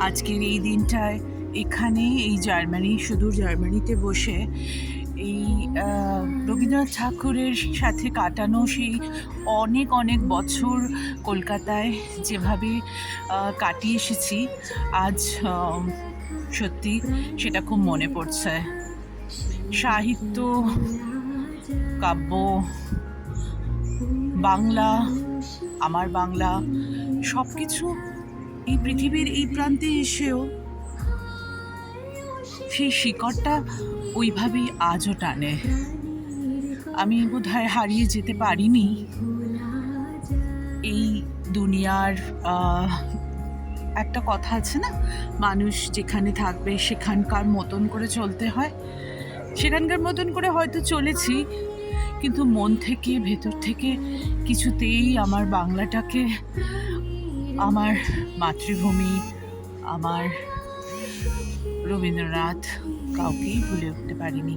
আজকের এই দিনটায় এখানে এই জার্মানি, সুদূর জার্মানিতে বসে এই রবীন্দ্রনাথ ঠাকুরের সাথে কাটানো সেই অনেক অনেক বছর কলকাতায় যেভাবে কাটিয়ে এসেছি, আজ সত্যি সেটা খুব মনে পড়ছে। সাহিত্য, কাব্য, বাংলা, আমার বাংলা, সব কিছু এই পৃথিবীর এই প্রান্তে এসেও সেই শিকড়টা ওইভাবেই আজও টানে। আমি বোধহয় হারিয়ে যেতে পারিনি এই দুনিয়ার। একটা কথা আছে না, মানুষ যেখানে থাকবে সেখানকার মতন করে চলতে হয়। সেখানকার মতন করে হয়তো চলেছি, কিন্তু মন থেকে, ভেতর থেকে কিছুতেই আমার বাংলাটাকে, আমার মাতৃভূমি, আমার রবীন্দ্রনাথ কাউকেই ভুলে উঠতে পারিনি।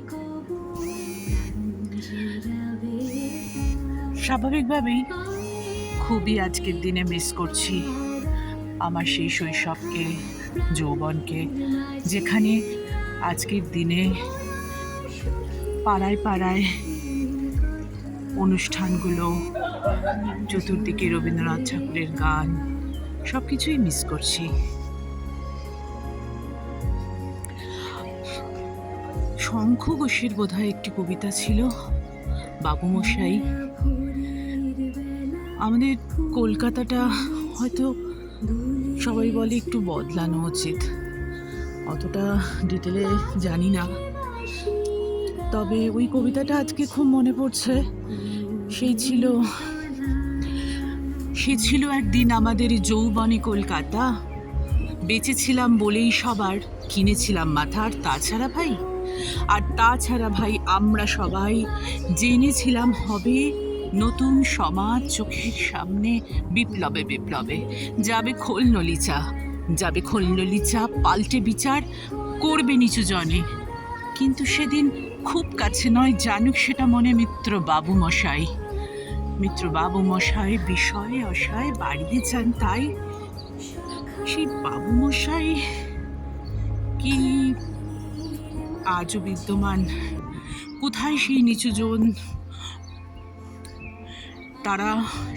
স্বাভাবিকভাবেই খুবই আজকের দিনে মিস করছি আমার সেই শৈশবকে, যৌবনকে, যেখানে আজকের দিনে পাড়ায় পাড়ায় অনুষ্ঠানগুলো, চতুর্দিকে রবীন্দ্রনাথ ঠাকুরের গান, সব কিছুই মিস করছি। শঙ্খ ঘোষের বোধহয় একটি কবিতা ছিল, বাবুমশাই। আমাদের কলকাতাটা হয়তো সবাই বলে একটু বদলানো উচিত, অতটা ডিটেলে জানি না, তবে ওই কবিতাটা আজকে খুব মনে পড়ছে। সে ছিল একদিন আমাদের যৌবনে কলকাতা, বেঁচেছিলাম বলেই সবার কিনেছিলাম মাথার তাছাড়া ভাই আমরা সবাই জেনেছিলাম হবে নতুন সমাজ চোখের সামনে, বিপ্লবে বিপ্লবে যাবে খোলনলিচা, পাল্টে বিচার করবে নিচু জনে। কিন্তু সেদিন খুব কাছে নয়, জানুক সেটা মনে মিত্র বাবুমশাই বিষয়ে অশায় বাড়িয়ে যান তাই। সেই বাবুমশাই কি আজও বিদ্যমান? কোথায় সেই নিচুজন? তারা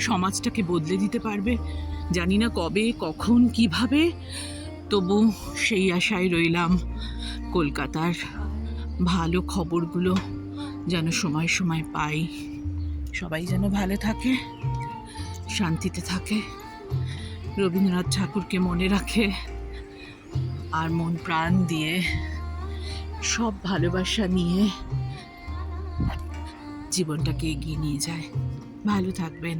সমাজটাকে বদলে দিতে পারবে, জানি না কবে, কখন, কিভাবে। তবু সেই আশায় রইলাম কলকাতার ভালো খবরগুলো যেন সময় সময় পাই। সবাই যেন ভালো থাকে, শান্তিতে থাকে, রবীন্দ্রনাথ ঠাকুরকে মনে রাখে, আর মন প্রাণ দিয়ে সব ভালোবাসা নিয়ে জীবনটাকে এগিয়ে নিয়ে যায়। ভালো থাকবেন।